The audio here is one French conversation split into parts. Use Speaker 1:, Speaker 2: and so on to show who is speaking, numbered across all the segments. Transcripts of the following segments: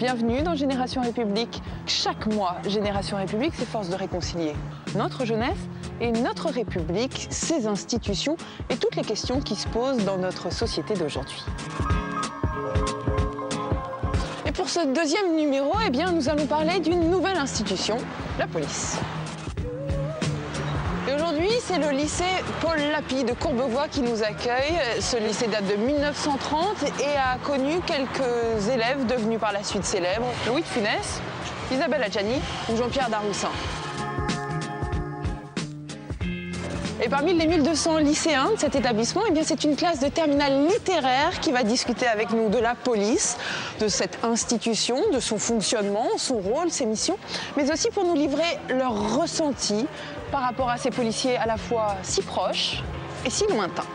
Speaker 1: Bienvenue dans Génération République. Chaque mois, Génération République s'efforce de réconcilier notre jeunesse et notre République, ses institutions et toutes les questions qui se posent dans notre société d'aujourd'hui. Et pour ce deuxième numéro, eh bien, nous allons parler d'une nouvelle institution, la police. Et aujourd'hui, c'est le lycée Paul Lapie de Courbevoie qui nous accueille. Ce lycée date de 1930 et a connu quelques élèves devenus par la suite célèbres. Louis de Funès, Isabelle Adjani ou Jean-Pierre Daroussin. Et parmi les 1200 lycéens de cet établissement, eh bien, c'est une classe de terminale littéraire qui va discuter avec nous de la police, de cette institution, de son fonctionnement, son rôle, ses missions, mais aussi pour nous livrer leurs ressentis par rapport à ces policiers à la fois si proches et si lointains.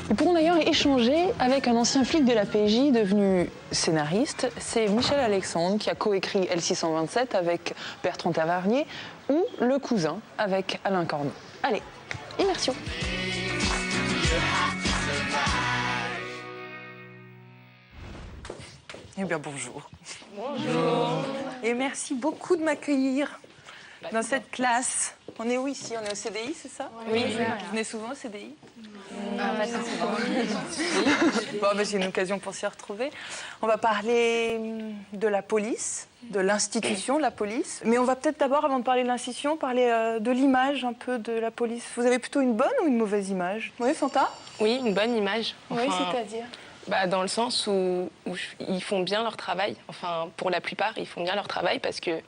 Speaker 1: Nous pourrons d'ailleurs échanger avec un ancien flic de la PJ devenu scénariste. C'est Michel Alexandre qui a coécrit L627 avec Bertrand Tavernier ou Le Cousin avec Alain Corneau. Allez, immersion.
Speaker 2: Eh bien, bonjour. Bonjour. Et merci beaucoup de m'accueillir dans cette classe. On est où ici? On est au CDI, c'est ça?
Speaker 3: Oui.
Speaker 2: Vous venez souvent au CDI?
Speaker 3: Pas très souvent.
Speaker 2: Bon, ben, j'ai une occasion pour s'y retrouver. On va parler de la police, de l'institution de la police. Mais on va peut-être d'abord, avant de parler de l'institution, parler de l'image un peu de la police. Vous avez plutôt une bonne ou une mauvaise image? Oui, Fanta?
Speaker 3: Oui, une bonne image.
Speaker 2: Enfin, oui, c'est-à-dire?
Speaker 3: Dans le sens où ils font bien leur travail. Enfin, pour la plupart, ils font bien leur travail parce que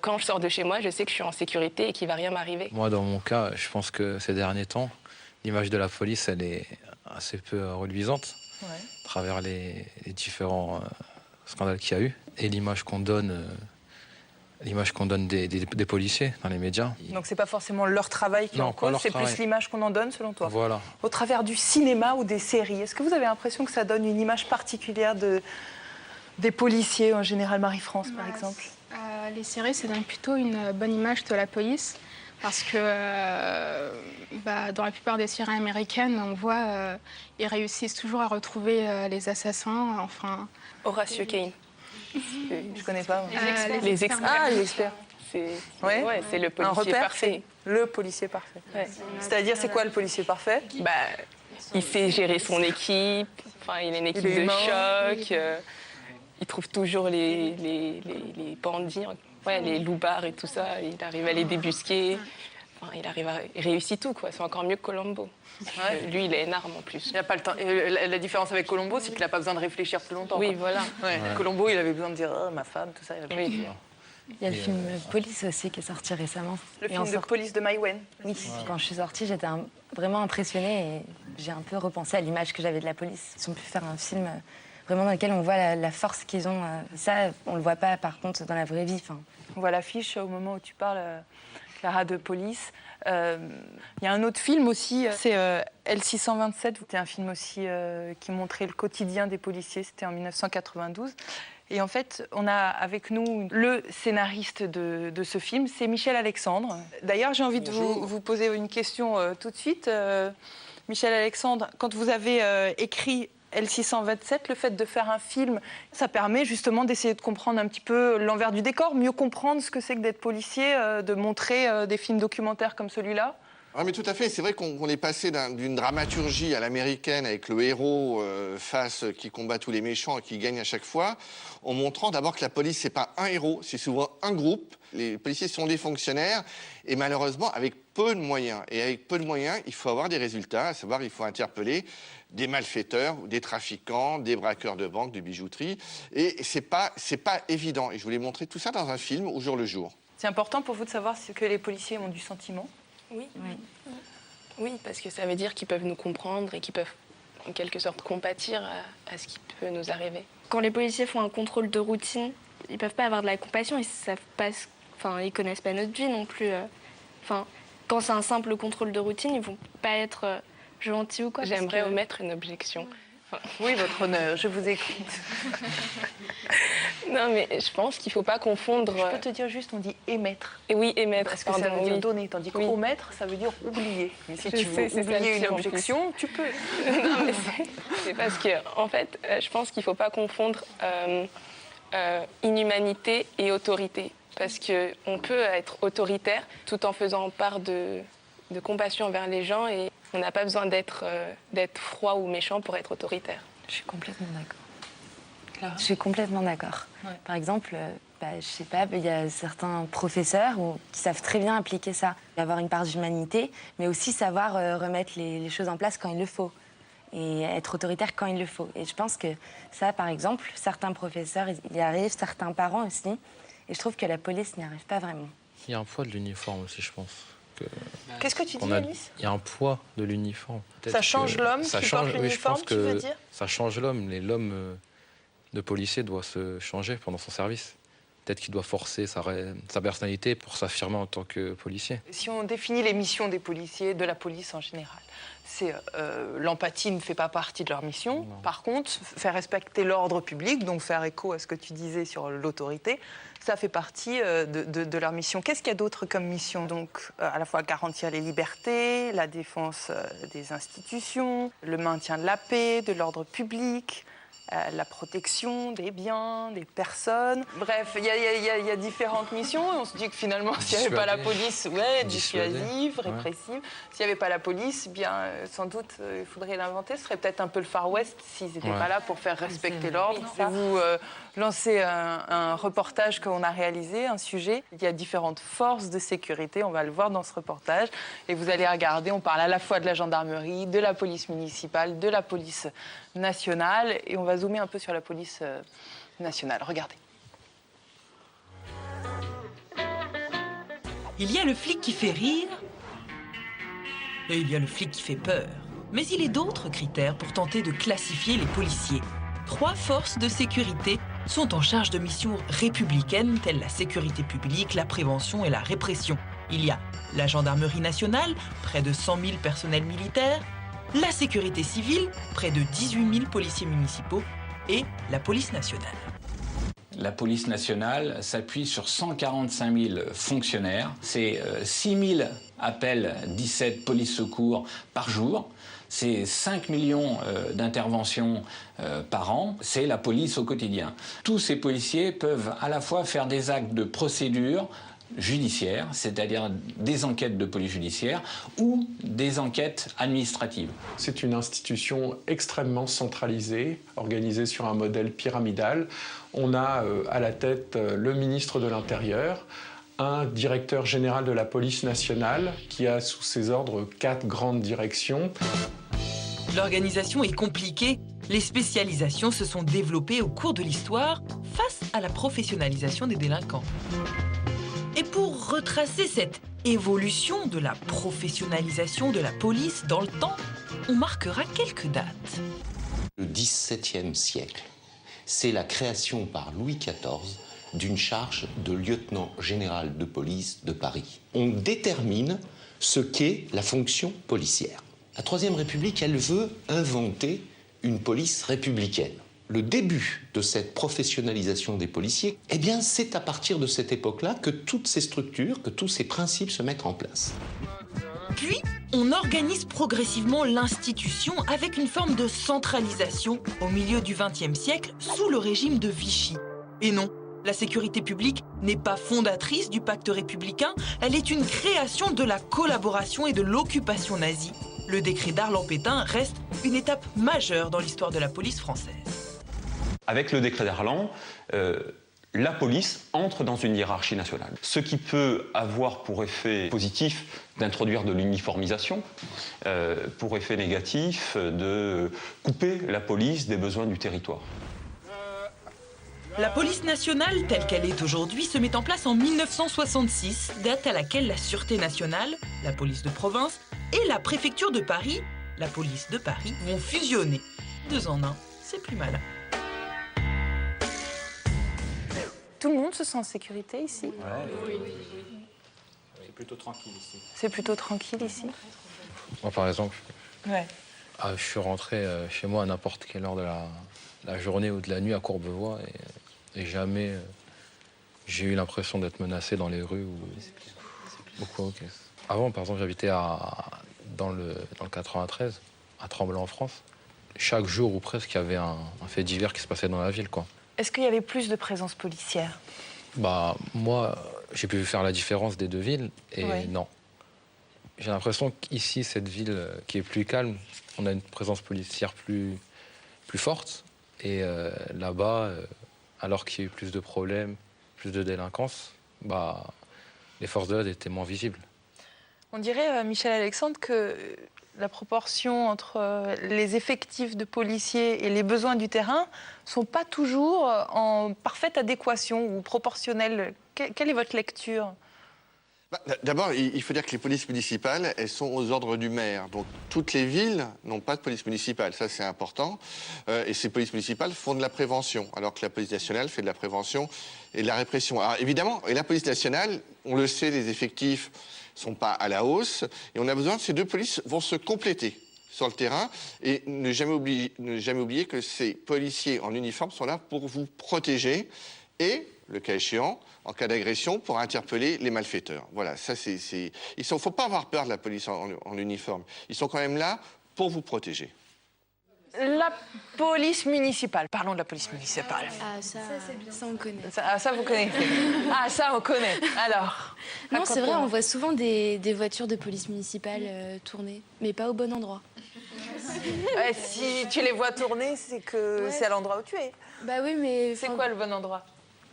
Speaker 3: quand je sors de chez moi, je sais que je suis en sécurité et qu'il ne va rien m'arriver.
Speaker 4: Moi, dans mon cas, je pense que ces derniers temps, l'image de la police, elle est assez peu reluisante, à travers les différents scandales qu'il y a eu. Et l'image qu'on donne des policiers dans les médias.
Speaker 2: Donc c'est pas forcément leur travail qui est en cause, c'est plus l'image qu'on en donne selon toi.
Speaker 4: Voilà.
Speaker 2: Au travers du cinéma ou des séries, est-ce que vous avez l'impression que ça donne une image particulière des policiers, en général Marie-France par exemple?
Speaker 5: Les séries, ça donne plutôt une bonne image de la police. Parce que dans la plupart des séries américaines, on voit ils réussissent toujours à retrouver les assassins. Enfin,
Speaker 3: Horatio Caine.
Speaker 2: Je connais pas.
Speaker 3: Les experts.
Speaker 2: Ah, les experts.
Speaker 3: C'est le policier parfait.
Speaker 2: Le policier parfait. Ouais. C'est-à-dire, c'est quoi le policier parfait?
Speaker 3: Il sait gérer son équipe. Enfin, il a une équipe de choc. Il trouve toujours les bandits. Ouais, les loupards et tout ça, il arrive à les débusquer. Enfin, il réussit tout, quoi. C'est encore mieux que Colombo. Ouais. Lui, il a une arme en plus.
Speaker 2: Il n'a pas le temps. Et la différence avec Colombo, c'est qu'il n'a pas besoin de réfléchir plus longtemps.
Speaker 3: Oui,
Speaker 2: quoi.
Speaker 3: voilà.
Speaker 2: Ouais. Ouais. Colombo, il avait besoin de dire ma femme, tout ça.
Speaker 3: Oui.
Speaker 6: Il y a le film Police aussi qui est sorti récemment.
Speaker 2: Le film de Police de Maïwenn.
Speaker 6: Oui, quand je suis sortie, j'étais vraiment impressionnée et j'ai un peu repensé à l'image que j'avais de la police. Ils ont pu faire un film vraiment dans lequel on voit la force qu'ils ont. Ça, on ne le voit pas par contre dans la vraie vie. Enfin.
Speaker 2: On voit l'affiche au moment où tu parles, Clara, de police. Il y a un autre film aussi, c'est L627. C'était un film aussi qui montrait le quotidien des policiers. C'était en 1992. Et en fait, on a avec nous le scénariste de ce film, c'est Michel Alexandre. D'ailleurs, j'ai envie de vous poser une question tout de suite. Michel Alexandre, quand vous avez écrit L627, le fait de faire un film, ça permet justement d'essayer de comprendre un petit peu l'envers du décor, mieux comprendre ce que c'est que d'être policier, de montrer des films documentaires comme celui-là.
Speaker 7: Oui, mais tout à fait. C'est vrai qu'on est passé d'une dramaturgie à l'américaine avec le héros qui combat tous les méchants et qui gagne à chaque fois, en montrant d'abord que la police, c'est pas un héros, c'est souvent un groupe. Les policiers sont des fonctionnaires et malheureusement avec peu de moyens. Et avec peu de moyens, il faut avoir des résultats, à savoir il faut interpeller des malfaiteurs, des trafiquants, des braqueurs de banque, de bijouterie. Et c'est pas évident. Et je voulais montrer tout ça dans un film au jour le jour. C'est important pour vous de savoir que les policiers ont du sentiment?
Speaker 3: Oui. Oui, parce que ça veut dire qu'ils peuvent nous comprendre et qu'ils peuvent en quelque sorte compatir à ce qui peut nous arriver.
Speaker 8: Quand les policiers font un contrôle de routine, ils peuvent pas avoir de la compassion, ils savent pas, ils connaissent pas notre vie non plus. Quand c'est un simple contrôle de routine, ils vont pas être gentils ou quoi.
Speaker 3: J'aimerais omettre une objection.
Speaker 2: Oui, votre honneur, je vous écoute.
Speaker 3: Non, mais je pense qu'il ne faut pas confondre...
Speaker 2: Je peux te dire juste, on dit émettre.
Speaker 3: Et oui, émettre,
Speaker 2: parce que ça veut dire donner, tandis qu'omettre, ça veut dire oublier. Mais si tu veux oublier une objection, tu peux.
Speaker 3: Non, mais c'est parce que, en fait, je pense qu'il ne faut pas confondre inhumanité et autorité. Parce qu'on peut être autoritaire tout en faisant part de compassion envers les gens et on n'a pas besoin d'être froid ou méchant pour être autoritaire.
Speaker 6: Je suis complètement d'accord. Je suis complètement d'accord. Ouais. Par exemple, je sais pas, il y a certains professeurs qui savent très bien appliquer ça. Avoir une part d'humanité, mais aussi savoir remettre les choses en place quand il le faut. Et être autoritaire quand il le faut. Et je pense que ça, par exemple, certains professeurs y arrivent, certains parents aussi. Et je trouve que la police n'y arrive pas vraiment.
Speaker 4: Il y a un poids de l'uniforme aussi, je pense.
Speaker 2: Qu'est-ce que tu dis, Alice ?
Speaker 4: Il y a un poids de l'uniforme.
Speaker 2: Ça change l'homme qui porte l'uniforme, tu veux dire ?
Speaker 4: Ça change l'homme. L'homme de policier doit se changer pendant son service. Peut-être qu'il doit forcer sa personnalité pour s'affirmer en tant que policier.
Speaker 2: Si on définit les missions des policiers, de la police en général, c'est l'empathie ne fait pas partie de leur mission. Non. Par contre, faire respecter l'ordre public, donc faire écho à ce que tu disais sur l'autorité, ça fait partie de leur mission. Qu'est-ce qu'il y a d'autre comme mission ? Donc, à la fois garantir les libertés, la défense des institutions, le maintien de la paix, de l'ordre public, la protection des biens, des personnes. Bref, il y a différentes missions et on se dit que finalement, s'il n'y avait pas la police, dissuasive, répressive, s'il n'y avait pas la police, bien, sans doute, il faudrait l'inventer. Ce serait peut-être un peu le Far West s'ils n'étaient pas là pour faire respecter l'ordre. Vous lancez un reportage qu'on a réalisé, un sujet. Il y a différentes forces de sécurité, on va le voir dans ce reportage. Et vous allez regarder, on parle à la fois de la gendarmerie, de la police municipale, de la police nationale. Et on va zoomer un peu sur la police nationale. Regardez.
Speaker 9: Il y a le flic qui fait rire et il y a le flic qui fait peur. Mais il est d'autres critères pour tenter de classifier les policiers. 3 forces de sécurité sont en charge de missions républicaines telles la sécurité publique, la prévention et la répression. Il y a la gendarmerie nationale, près de 100 000 personnels militaires, la sécurité civile, près de 18 000 policiers municipaux, et la police nationale.
Speaker 10: La police nationale s'appuie sur 145 000 fonctionnaires. C'est 6 000 appels, 17 polices secours par jour. C'est 5 millions d'interventions par an. C'est la police au quotidien. Tous ces policiers peuvent à la fois faire des actes de procédure judiciaire, c'est-à-dire des enquêtes de police judiciaire ou des enquêtes administratives.
Speaker 11: C'est une institution extrêmement centralisée, organisée sur un modèle pyramidal. On a à la tête le ministre de l'Intérieur, un directeur général de la police nationale qui a sous ses ordres 4 grandes directions.
Speaker 9: L'organisation est compliquée. Les spécialisations se sont développées au cours de l'histoire face à la professionnalisation des délinquants. Et pour retracer cette évolution de la professionnalisation de la police dans le temps, on marquera quelques dates.
Speaker 12: Le XVIIe siècle, c'est la création par Louis XIV d'une charge de lieutenant général de police de Paris. On détermine ce qu'est la fonction policière. La Troisième République, elle veut inventer une police républicaine. Le début de cette professionnalisation des policiers, eh bien, c'est à partir de cette époque-là que toutes ces structures, que tous ces principes se mettent en place.
Speaker 9: Puis, on organise progressivement l'institution avec une forme de centralisation au milieu du XXe siècle sous le régime de Vichy. Et non, la sécurité publique n'est pas fondatrice du pacte républicain, elle est une création de la collaboration et de l'occupation nazie. Le décret d'Arlan-Pétain reste une étape majeure dans l'histoire de la police française.
Speaker 13: Avec le décret d'Arlan, la police entre dans une hiérarchie nationale. Ce qui peut avoir pour effet positif d'introduire de l'uniformisation, pour effet négatif de couper la police des besoins du territoire.
Speaker 9: La police nationale, telle qu'elle est aujourd'hui, se met en place en 1966, date à laquelle la Sûreté nationale, la police de province et la préfecture de Paris, la police de Paris, vont fusionner. 2 en 1, c'est plus malin.
Speaker 2: Tout le monde se sent en sécurité ici ?
Speaker 4: Oui. C'est plutôt tranquille ici.
Speaker 2: C'est plutôt tranquille ici ?
Speaker 4: Moi, par exemple, je suis rentré chez moi à n'importe quelle heure de la journée ou de la nuit à Courbevoie et Et jamais j'ai eu l'impression d'être menacé dans les rues ou quoi. Okay. Avant, par exemple, j'habitais dans le 93, à Tremblant en France. Chaque jour ou presque, il y avait un fait divers qui se passait dans la ville, quoi.
Speaker 2: Est-ce qu'il y avait plus de présence policière?
Speaker 4: Bah, moi, j'ai pu faire la différence des deux villes, et oui. Non. J'ai l'impression qu'ici, cette ville qui est plus calme, on a une présence policière plus forte. Et là-bas, alors qu'il y a eu plus de problèmes, plus de délinquance, bah, les forces de l'ordre étaient moins visibles.
Speaker 2: On dirait, Michel Alexandre, que la proportion entre les effectifs de policiers et les besoins du terrain ne sont pas toujours en parfaite adéquation ou proportionnelle. Quelle est votre lecture?
Speaker 7: D'abord, il faut dire que les polices municipales, elles sont aux ordres du maire. Donc, toutes les villes n'ont pas de police municipale. Ça, c'est important. Et ces polices municipales font de la prévention, alors que la police nationale fait de la prévention et de la répression. Alors, évidemment, et la police nationale, on le sait, les effectifs ne sont pas à la hausse. Et on a besoin de ces deux polices vont se compléter sur le terrain. Et ne jamais oublier que ces policiers en uniforme sont là pour vous protéger et, le cas échéant, en cas d'agression, pour interpeller les malfaiteurs. Voilà, ça c'est... Il ne faut pas avoir peur de la police en uniforme. Ils sont quand même là pour vous protéger.
Speaker 2: La police municipale. Parlons de la police municipale.
Speaker 8: Ah, ça c'est bien. Ça, on connaît.
Speaker 2: Ça, vous connaissez. Ah, ça, on connaît. Alors.
Speaker 8: Non, c'est vrai, on voit souvent des voitures de police municipale tourner, mais pas au bon endroit.
Speaker 2: Ouais, si tu les vois tourner, c'est que c'est à l'endroit où tu es.
Speaker 8: Bah oui, mais...
Speaker 2: C'est quoi le bon endroit?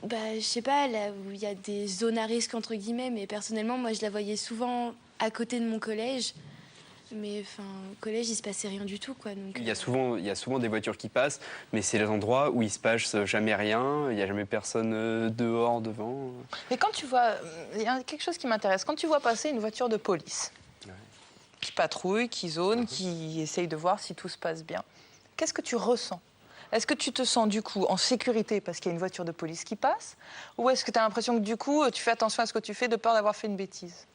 Speaker 8: Bah, je sais pas, là où il y a des zones à risque, entre guillemets, mais personnellement, moi, je la voyais souvent à côté de mon collège. Mais enfin, au collège, il se passait rien du tout, quoi. Donc,
Speaker 14: il y a souvent des voitures qui passent, mais c'est les endroits où il se passe jamais rien, il n'y a jamais personne dehors, devant.
Speaker 2: Mais quand tu vois, il y a quelque chose qui m'intéresse. Quand tu vois passer une voiture de police, qui patrouille, qui zone, qui essaye de voir si tout se passe bien, qu'est-ce que tu ressens? Est-ce que tu te sens du coup en sécurité parce qu'il y a une voiture de police qui passe? Ou est-ce que tu as l'impression que du coup, tu fais attention à ce que tu fais de peur d'avoir fait une bêtise?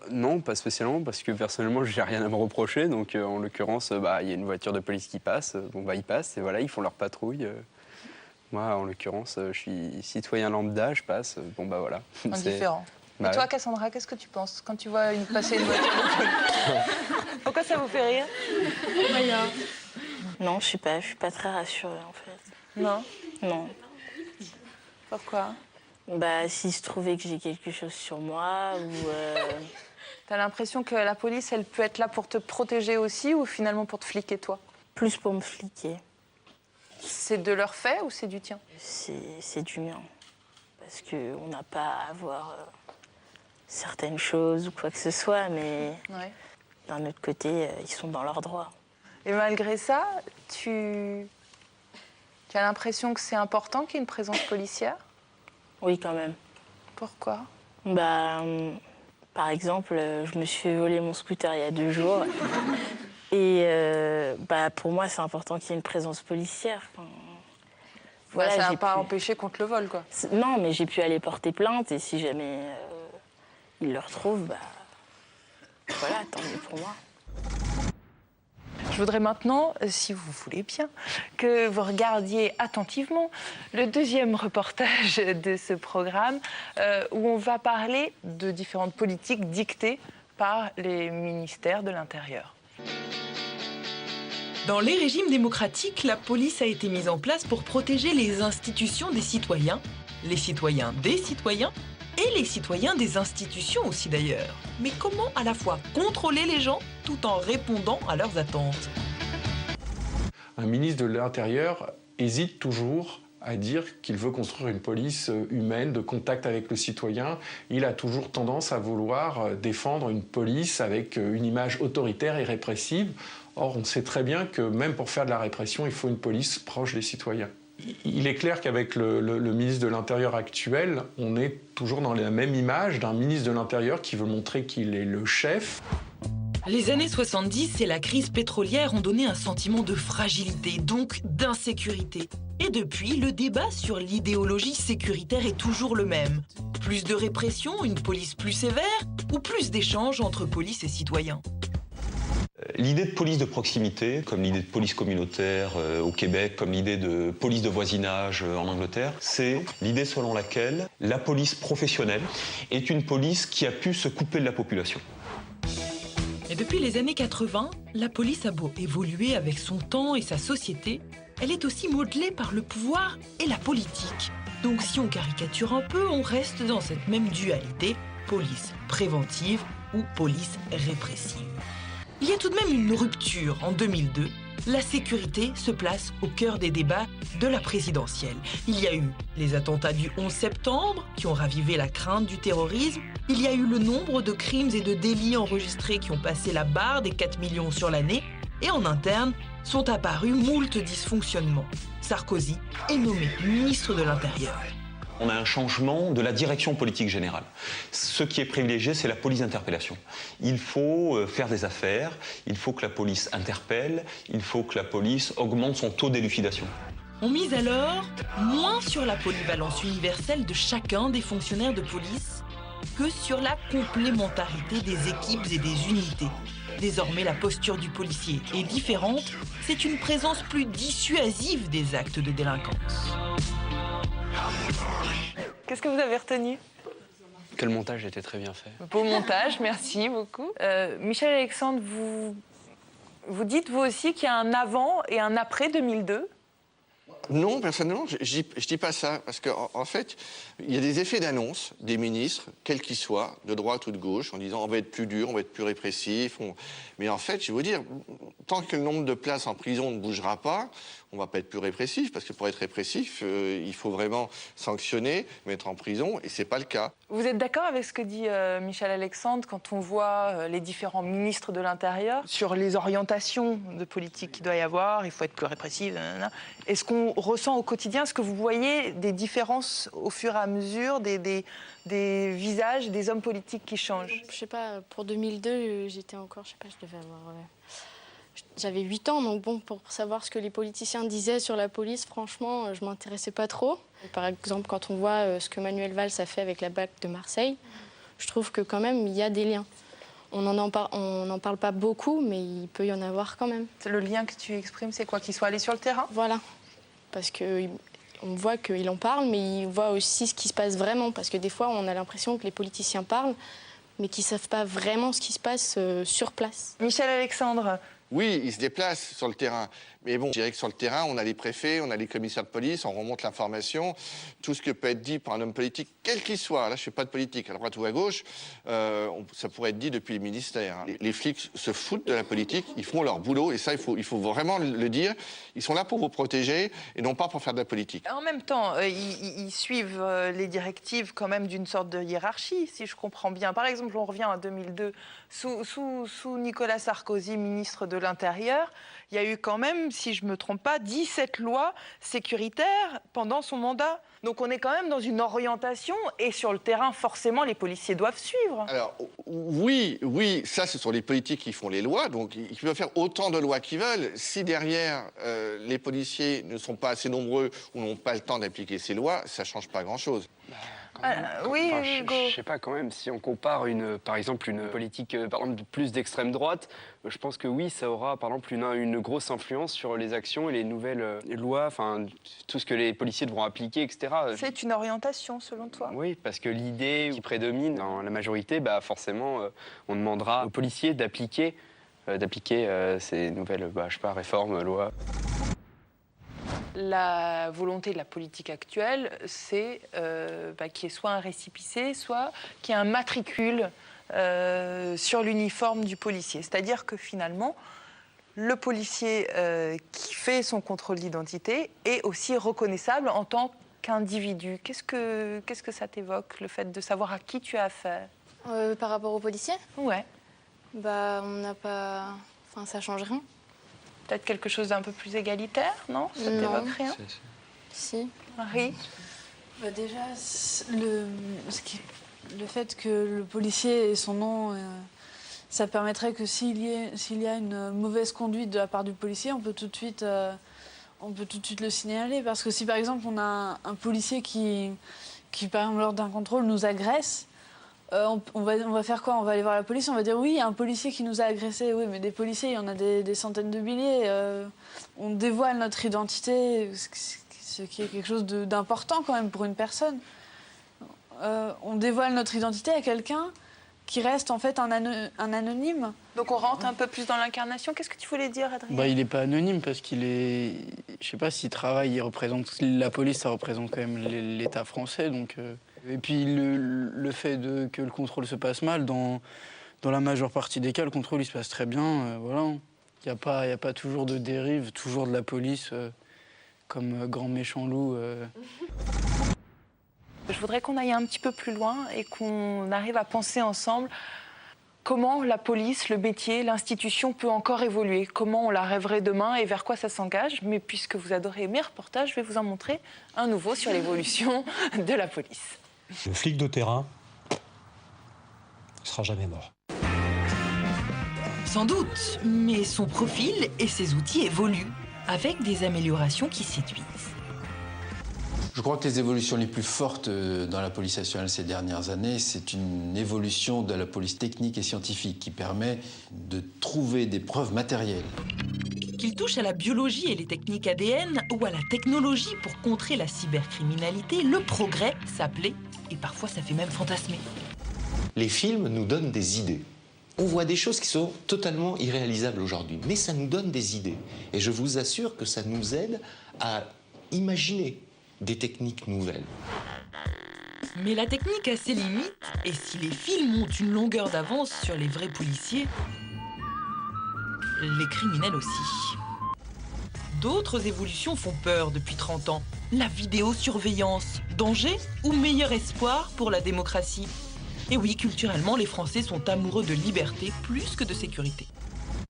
Speaker 14: Non, pas spécialement, parce que personnellement, j'ai rien à me reprocher. Donc, en l'occurrence, il y a une voiture de police qui passe. Bon, ils passent et voilà, ils font leur patrouille. Moi, en l'occurrence, je suis citoyen lambda, je passe. Bon, bah voilà.
Speaker 2: Indifférent. Et toi, Cassandra, qu'est-ce que tu penses quand tu vois passer une voiture de police? Pourquoi ça vous fait rire?
Speaker 15: Rien. Non, je suis pas très rassurée, en fait.
Speaker 2: Non?
Speaker 15: Non.
Speaker 2: Pourquoi?
Speaker 15: Bah, s'il se trouvait que j'ai quelque chose sur moi ou...
Speaker 2: T'as l'impression que la police, elle peut être là pour te protéger aussi ou finalement pour te fliquer, toi?
Speaker 15: Plus pour me fliquer.
Speaker 2: C'est de leur fait ou c'est du tien?
Speaker 15: C'est du mien. Parce qu'on n'a pas à avoir certaines choses ou quoi que ce soit, mais d'un autre côté, ils sont dans leurs droits.
Speaker 2: Et malgré ça, tu as l'impression que c'est important qu'il y ait une présence policière?
Speaker 15: Oui, quand même.
Speaker 2: Pourquoi?
Speaker 15: Bah, par exemple, je me suis fait voler mon scooter il y a 2 jours. Et pour moi, c'est important qu'il y ait une présence policière. Enfin,
Speaker 2: voilà, ça n'a pas empêché qu'on te le vole, quoi.
Speaker 15: Non, mais j'ai pu aller porter plainte et si jamais ils le retrouvent, voilà, tant mieux pour moi.
Speaker 2: Je voudrais maintenant, si vous voulez bien, que vous regardiez attentivement le deuxième reportage de ce programme où on va parler de différentes politiques dictées par les ministères de l'Intérieur.
Speaker 9: Dans les régimes démocratiques, la police a été mise en place pour protéger les institutions des citoyens des citoyens et les citoyens des institutions aussi d'ailleurs. Mais comment à la fois contrôler les gens tout en répondant à leurs attentes?
Speaker 11: Un ministre de l'Intérieur hésite toujours à dire qu'il veut construire une police humaine, de contact avec le citoyen. Il a toujours tendance à vouloir défendre une police avec une image autoritaire et répressive. Or, on sait très bien que même pour faire de la répression, il faut une police proche des citoyens. Il est clair qu'avec le ministre de l'Intérieur actuel, on est toujours dans la même image d'un ministre de l'Intérieur qui veut montrer qu'il est le chef.
Speaker 9: Les années 70 et la crise pétrolière ont donné un sentiment de fragilité, donc d'insécurité. Et depuis, le débat sur l'idéologie sécuritaire est toujours le même. Plus de répression, une police plus sévère ou plus d'échanges entre police et citoyens?
Speaker 13: L'idée de police de proximité, comme l'idée de police communautaire au Québec, comme l'idée de police de voisinage en Angleterre, c'est l'idée selon laquelle la police professionnelle est une police qui a pu se couper de la population.
Speaker 9: Et depuis les années 80, la police a beau évoluer avec son temps et sa société, elle est aussi modelée par le pouvoir et la politique. Donc si on caricature un peu, on reste dans cette même dualité, police préventive ou police répressive. Il y a tout de même une rupture en 2002. La sécurité se place au cœur des débats de la présidentielle. Il y a eu les attentats du 11 septembre qui ont ravivé la crainte du terrorisme. Il y a eu le nombre de crimes et de délits enregistrés qui ont passé la barre des 4 millions sur l'année. Et en interne, sont apparus moult dysfonctionnements. Sarkozy est nommé ministre de l'Intérieur.
Speaker 13: On a un changement de la direction politique générale. Ce qui est privilégié, c'est la police d'interpellation. Il faut faire des affaires, il faut que la police interpelle, il faut que la police augmente son taux d'élucidation.
Speaker 9: On mise alors moins sur la polyvalence universelle de chacun des fonctionnaires de police que sur la complémentarité des équipes et des unités. Désormais, la posture du policier est différente. C'est une présence plus dissuasive des actes de délinquance.
Speaker 2: Qu'est-ce que vous avez retenu?
Speaker 14: Que le montage était très bien fait.
Speaker 2: Beau montage, merci beaucoup. Michel Alexandre, vous dites vous aussi qu'il y a un avant et un après 2002?
Speaker 7: Non, personnellement, je dis pas ça, parce qu'en fait, il y a des effets d'annonce des ministres, quels qu'ils soient, de droite ou de gauche, en disant on va être plus dur, on va être plus répressif. Mais en fait, je vais vous dire, tant que le nombre de places en prison ne bougera pas, on va pas être plus répressif, parce que pour être répressif, il faut vraiment sanctionner, mettre en prison, et c'est pas le cas.
Speaker 2: Vous êtes d'accord avec ce que dit Michel Alexandre quand on voit les différents ministres de l'Intérieur sur les orientations de politique qu'il doit y avoir, il faut être plus répressif, est-ce qu'on ressent au quotidien, est-ce que vous voyez des différences au fur et à mesure, des visages, des hommes politiques qui changent?
Speaker 8: Je sais pas, pour 2002, j'étais encore, je sais pas, je devais avoir... J'avais 8 ans, donc bon, pour savoir ce que les politiciens disaient sur la police, franchement, je m'intéressais pas trop. Par exemple, quand on voit ce que Manuel Valls a fait avec la BAC de Marseille, je trouve que quand même, il y a des liens. On n'en parle pas beaucoup, mais il peut y en avoir quand même.
Speaker 2: Le lien que tu exprimes, c'est quoi? Qu'ils soient allés sur le terrain?
Speaker 8: Voilà, parce qu'on voit qu'il en parle, mais il voit aussi ce qui se passe vraiment. Parce que des fois, on a l'impression que les politiciens parlent, mais qu'ils ne savent pas vraiment ce qui se passe sur place.
Speaker 2: Michel Alexandre.
Speaker 7: Oui, ils se déplacent sur le terrain. Mais bon, je dirais que sur le terrain, on a les préfets, on a les commissaires de police, on remonte l'information. Tout ce que peut être dit par un homme politique, quel qu'il soit, là je ne fais pas de politique, à droite ou à gauche, ça pourrait être dit depuis les ministères. Les flics se foutent de la politique, ils font leur boulot, et ça, il faut vraiment le dire. Ils sont là pour vous protéger, et non pas pour faire de la politique.
Speaker 2: En même temps, ils suivent les directives quand même d'une sorte de hiérarchie, si je comprends bien. Par exemple, on revient à 2002, sous Nicolas Sarkozy, ministre de l'Intérieur, il y a eu quand même, si je ne me trompe pas, 17 lois sécuritaires pendant son mandat. Donc on est quand même dans une orientation et sur le terrain, forcément, les policiers doivent suivre.
Speaker 7: Alors oui, ça, ce sont les politiques qui font les lois, donc ils peuvent faire autant de lois qu'ils veulent. Si derrière, les policiers ne sont pas assez nombreux ou n'ont pas le temps d'appliquer ces lois, ça ne change pas grand-chose.
Speaker 2: Oui,
Speaker 14: enfin,
Speaker 2: Hugo.
Speaker 14: Je sais pas, quand même, si on compare, par exemple, une politique par exemple, plus d'extrême droite, je pense que oui, ça aura par exemple une grosse influence sur les actions et les nouvelles lois, enfin, tout ce que les policiers devront appliquer, etc.
Speaker 2: C'est une orientation, selon toi?
Speaker 14: Oui, parce que l'idée qui prédomine dans la majorité, bah, forcément, on demandera aux policiers d'appliquer ces nouvelles je sais pas, réformes, lois.
Speaker 2: La volonté de la politique actuelle, c'est qu'il y ait soit un récépissé, soit qu'il y ait un matricule sur l'uniforme du policier. C'est-à-dire que finalement, le policier qui fait son contrôle d'identité est aussi reconnaissable en tant qu'individu. Qu'est-ce que ça t'évoque, le fait de savoir à qui tu as affaire?
Speaker 8: Par rapport aux policiers?
Speaker 2: Ouais.
Speaker 8: Bah, on n'a pas... Enfin, ça change rien.
Speaker 2: Peut-être quelque chose d'un peu plus égalitaire, non? Ça t'évoque rien?
Speaker 8: Si.
Speaker 2: Marie?
Speaker 16: Bah déjà, le fait que le policier ait son nom, ça permettrait que s'il y a une mauvaise conduite de la part du policier, on peut tout de suite le signaler. Parce que si par exemple on a un policier qui par exemple lors d'un contrôle nous agresse, on va faire quoi? On va aller voir la police, on va dire oui, il y a un policier qui nous a agressés. Oui, mais des policiers, il y en a des centaines de milliers. On dévoile notre identité, ce qui est quelque chose d'important quand même pour une personne. On dévoile notre identité à quelqu'un qui reste en fait un anonyme.
Speaker 2: Donc on rentre un peu plus dans l'incarnation. Qu'est-ce que tu voulais dire, Adrien?
Speaker 17: Il n'est pas anonyme parce qu'il est... Je sais pas, s'il travaille, il représente... La police, ça représente quand même l'État français. Donc, Et puis le fait que le contrôle se passe mal, dans la majeure partie des cas, le contrôle il se passe très bien. Voilà. Il n'y a pas toujours de dérive, toujours de la police comme grand méchant loup.
Speaker 2: Je voudrais qu'on aille un petit peu plus loin et qu'on arrive à penser ensemble comment la police, le métier, l'institution peut encore évoluer, comment on la rêverait demain et vers quoi ça s'engage. Mais puisque vous adorez mes reportages, je vais vous en montrer un nouveau sur l'évolution de la police.
Speaker 18: Le flic de terrain ne sera jamais mort.
Speaker 9: Sans doute, mais son profil et ses outils évoluent, avec des améliorations qui séduisent.
Speaker 19: Je crois que les évolutions les plus fortes dans la police nationale ces dernières années, c'est une évolution de la police technique et scientifique qui permet de trouver des preuves matérielles.
Speaker 9: Qu'il touche à la biologie et les techniques ADN ou à la technologie pour contrer la cybercriminalité, le progrès s'appelait, et parfois ça fait même fantasmer.
Speaker 12: Les films nous donnent des idées. On voit des choses qui sont totalement irréalisables aujourd'hui, mais ça nous donne des idées. Et je vous assure que ça nous aide à imaginer des techniques nouvelles.
Speaker 9: Mais la technique a ses limites, et si les films ont une longueur d'avance sur les vrais policiers, les criminels aussi. D'autres évolutions font peur depuis 30 ans. La vidéosurveillance, danger ou meilleur espoir pour la démocratie? Et oui, culturellement, les Français sont amoureux de liberté plus que de sécurité.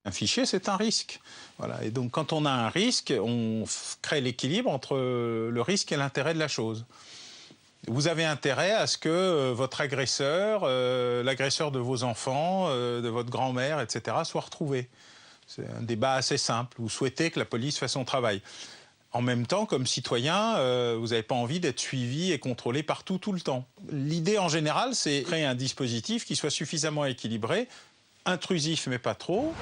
Speaker 20: Un fichier, c'est un risque. Voilà. Et donc, quand on a un risque, on crée l'équilibre entre le risque et l'intérêt de la chose. Vous avez intérêt à ce que votre agresseur, l'agresseur de vos enfants, de votre grand-mère, etc., soit retrouvé. C'est un débat assez simple. Vous souhaitez que la police fasse son travail. En même temps, comme citoyen, vous n'avez pas envie d'être suivi et contrôlé partout, tout le temps. L'idée, en général, c'est créer un dispositif qui soit suffisamment équilibré, intrusif mais pas trop.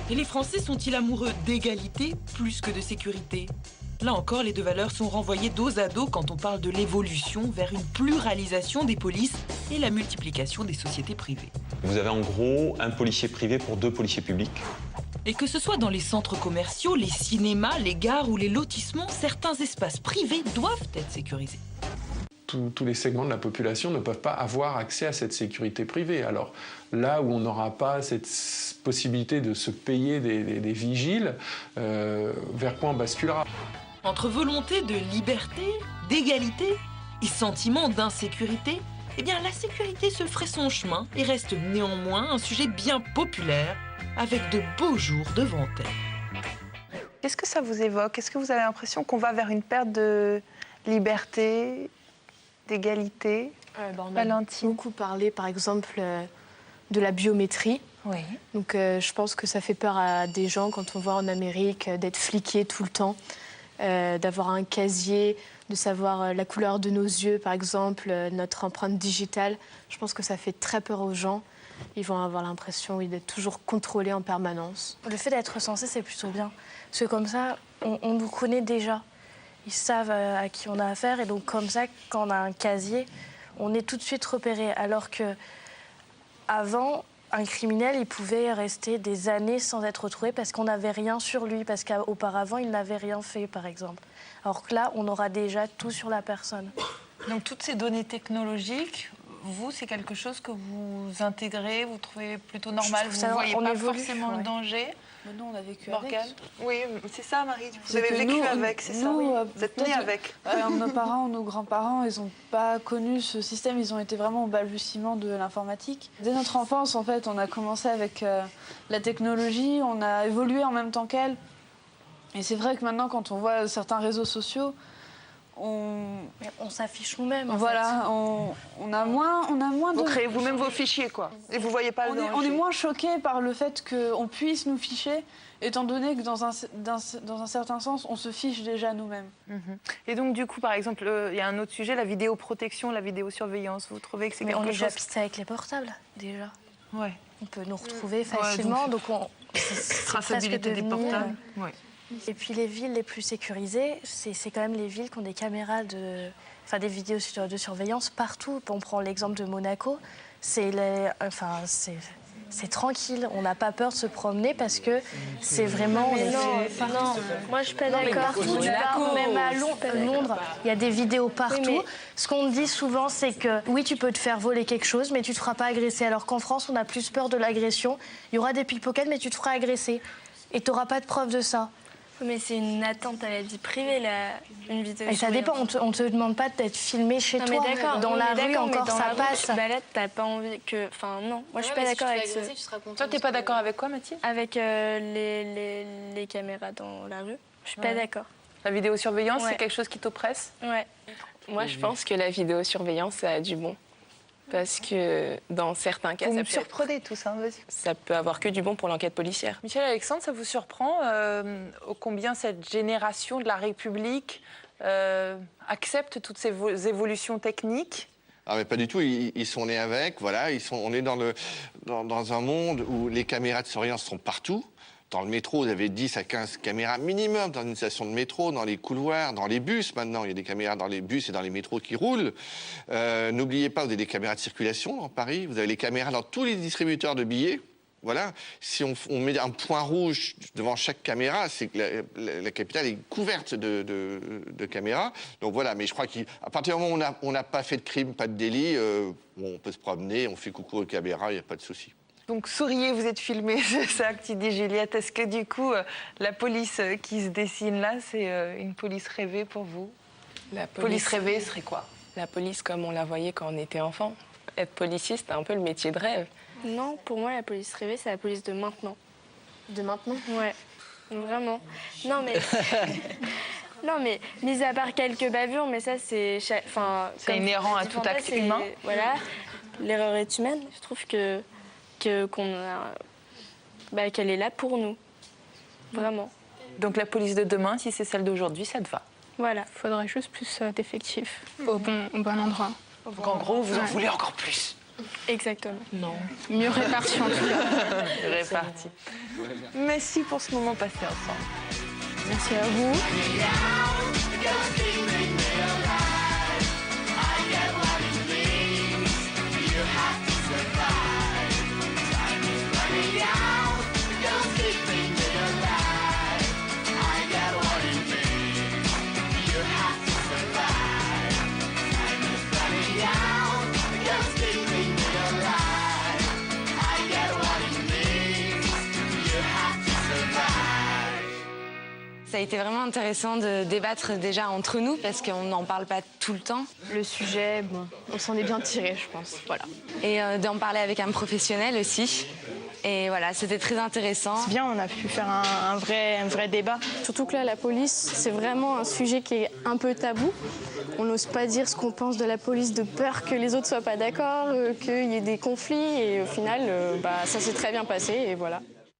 Speaker 9: Et les Français sont-ils amoureux d'égalité plus que de sécurité? Là encore, les deux valeurs sont renvoyées dos à dos quand on parle de l'évolution vers une pluralisation des polices et la multiplication des sociétés privées.
Speaker 13: Vous avez en gros un policier privé pour 2 policiers publics.
Speaker 9: Et que ce soit dans les centres commerciaux, les cinémas, les gares ou les lotissements, certains espaces privés doivent être sécurisés.
Speaker 11: Tous les segments de la population ne peuvent pas avoir accès à cette sécurité privée. Alors là où on n'aura pas cette possibilité de se payer des vigiles, vers quoi on basculera?
Speaker 9: Entre volonté de liberté, d'égalité et sentiment d'insécurité, eh bien la sécurité se ferait son chemin et reste néanmoins un sujet bien populaire, avec de beaux jours devant elle.
Speaker 2: Qu'est-ce que ça vous évoque? Est-ce que vous avez l'impression qu'on va vers une perte de liberté, d'égalité?
Speaker 8: On a beaucoup parlé, par exemple, de la biométrie.
Speaker 6: Oui.
Speaker 8: Donc, je pense que ça fait peur à des gens, quand on voit en Amérique, d'être fliqués tout le temps, d'avoir un casier, de savoir la couleur de nos yeux, par exemple, notre empreinte digitale. Je pense que ça fait très peur aux gens. Ils vont avoir l'impression d'être toujours contrôlés en permanence. Le fait d'être censé, c'est plutôt bien. Parce que comme ça, on nous connaît déjà. Ils savent à qui on a affaire. Et donc, comme ça, quand on a un casier, on est tout de suite repéré. Alors qu'avant, un criminel, il pouvait rester des années sans être retrouvé parce qu'on n'avait rien sur lui. Parce qu'auparavant, il n'avait rien fait, par exemple. Alors que là, on aura déjà tout sur la personne.
Speaker 2: Donc, toutes ces données technologiques, vous, c'est quelque chose que vous intégrez, vous trouvez plutôt normal, vous ne voyez pas forcément le danger?
Speaker 16: Mais nous, on a vécu
Speaker 2: Morgane.
Speaker 16: avec.
Speaker 2: Oui, c'est ça, Marie. Vous avez vécu avec, c'est ça? Vous êtes née avec.
Speaker 16: Nos parents, nos grands-parents, ils n'ont pas connu ce système. Ils ont été vraiment au balbutiement de l'informatique. Dès notre enfance, en fait, on a commencé avec la technologie. On a évolué en même temps qu'elle. Et c'est vrai que maintenant, quand on voit certains réseaux sociaux,
Speaker 15: on s'affiche nous-mêmes.
Speaker 16: Voilà, on a moins de...
Speaker 2: Vous créez vous-même vos fichiers, quoi. Et vous voyez pas le danger.
Speaker 16: On est moins choqués par le fait qu'on puisse nous ficher, étant donné que dans un certain sens, on se fiche déjà nous-mêmes.
Speaker 2: Et donc, du coup, par exemple, il y a un autre sujet, la vidéoprotection, la vidéosurveillance. Vous trouvez que c'est quelque chose...
Speaker 15: Mais on est déjà pisté avec les portables, déjà.
Speaker 2: Ouais.
Speaker 15: On peut nous retrouver facilement, donc
Speaker 2: traçabilité des portables. Ouais.
Speaker 15: Et puis les villes les plus sécurisées, c'est quand même les villes qui ont des caméras des vidéos de surveillance partout. On prend l'exemple de Monaco, c'est tranquille, on n'a pas peur de se promener parce que c'est vraiment...
Speaker 8: Non, moi je suis pas d'accord.
Speaker 15: Même à Londres, il y a des vidéos partout. Ce qu'on dit souvent, c'est que oui, tu peux te faire voler quelque chose, mais tu ne te feras pas agresser. Alors qu'en France, on a plus peur de l'agression. Il y aura des pickpockets, mais tu te feras agresser. Et tu n'auras pas de preuve de ça.
Speaker 8: Mais c'est une atteinte à la vie privée, une vidéo.
Speaker 15: Et ça dépend, on te demande pas d'être filmé chez toi. Dans la rue, encore, ça passe.
Speaker 8: Tu te balades, t'as pas envie que... Enfin, non, moi je suis pas d'accord avec ça.
Speaker 2: Toi, t'es pas d'accord avec quoi, Mathilde?
Speaker 8: Avec les caméras dans la rue. Je suis pas d'accord.
Speaker 2: La vidéosurveillance, c'est quelque chose qui t'oppresse?
Speaker 8: Ouais.
Speaker 3: Moi, je pense que la vidéosurveillance, ça a du bon. Parce que dans certains cas,
Speaker 2: vous me surprenez tout ça, vas-y.
Speaker 3: Ça peut avoir que du bon pour l'enquête policière.
Speaker 2: Michel Alexandre, ça vous surprend ô combien cette génération de la République accepte toutes ces évolutions techniques?
Speaker 7: Ah mais pas du tout, ils sont nés avec, voilà, on est dans un monde où les caméras de surveillance sont partout. Dans le métro, vous avez 10 à 15 caméras minimum dans une station de métro, dans les couloirs, dans les bus maintenant. Il y a des caméras dans les bus et dans les métros qui roulent. N'oubliez pas, vous avez des caméras de circulation dans Paris. Vous avez les caméras dans tous les distributeurs de billets. Voilà. Si on met un point rouge devant chaque caméra, c'est que la capitale est couverte de caméras. Donc voilà, mais je crois qu'à partir du moment où on n'a pas fait de crime, pas de délit, on peut se promener, on fait coucou aux caméras, il n'y a pas de souci.
Speaker 2: Donc souriez, vous êtes filmé, c'est ça que tu dis, Juliette. Est-ce que du coup, la police qui se dessine là, c'est une police rêvée pour vous?
Speaker 3: La
Speaker 2: police rêvée serait quoi?
Speaker 3: La police comme on la voyait quand on était enfant. Être policier, c'était un peu le métier de rêve.
Speaker 8: Non, pour moi, la police rêvée, c'est la police de maintenant.
Speaker 15: De maintenant?
Speaker 8: Ouais, vraiment. Non, mais... Non, mais mis à part quelques bavures, mais ça, c'est... Enfin,
Speaker 2: c'est inhérent à tout acte humain.
Speaker 8: Voilà, l'erreur est humaine. Je trouve qu'elle est là pour nous, vraiment.
Speaker 2: Donc la police de demain, si c'est celle d'aujourd'hui, ça te va?
Speaker 8: Voilà.
Speaker 5: Il faudrait juste plus d'effectifs au bon endroit.
Speaker 2: Donc en gros, vous en voulez encore plus?
Speaker 8: Exactement.
Speaker 2: Non.
Speaker 5: Mieux réparti en tout cas.
Speaker 2: Réparti. Merci pour ce moment passé ensemble.
Speaker 5: Merci à vous.
Speaker 6: Ça a été vraiment intéressant de débattre déjà entre nous parce qu'on n'en parle pas tout le temps.
Speaker 5: Le sujet, bon, on s'en est bien tiré, je pense. Voilà.
Speaker 6: Et d'en parler avec un professionnel aussi. Et voilà, c'était très intéressant.
Speaker 5: C'est bien, on a pu faire un vrai débat.
Speaker 21: Surtout que là, la police, c'est vraiment un sujet qui est un peu tabou. On n'ose pas dire ce qu'on pense de la police de peur que les autres soient pas d'accord, qu'il y ait des conflits. Et au final, ça s'est très bien passé et voilà.